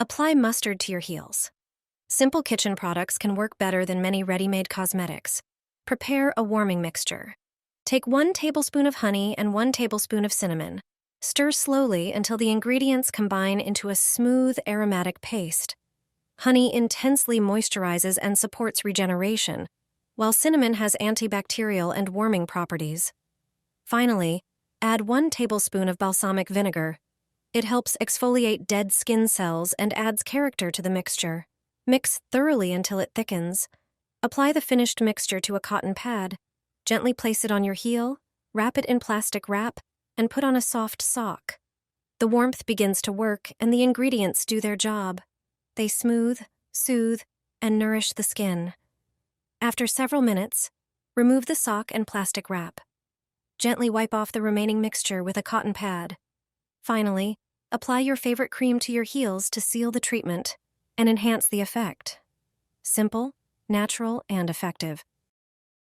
Apply mustard to your heels. Simple kitchen products can work better than many ready-made cosmetics. Prepare a warming mixture. Take 1 tablespoon of honey and 1 tablespoon of cinnamon. Stir slowly until the ingredients combine into a smooth, aromatic paste. Honey intensely moisturizes and supports regeneration, while cinnamon has antibacterial and warming properties. Finally, add 1 tablespoon of balsamic vinegar. It helps exfoliate dead skin cells and adds character to the mixture. Mix thoroughly until it thickens. Apply the finished mixture to a cotton pad. Gently place it on your heel, wrap it in plastic wrap, and put on a soft sock. The warmth begins to work, and the ingredients do their job. They smooth, soothe, and nourish the skin. After several minutes, remove the sock and plastic wrap. Gently wipe off the remaining mixture with a cotton pad. Finally, apply your favorite cream to your heels to seal the treatment and enhance the effect. Simple, natural, and effective.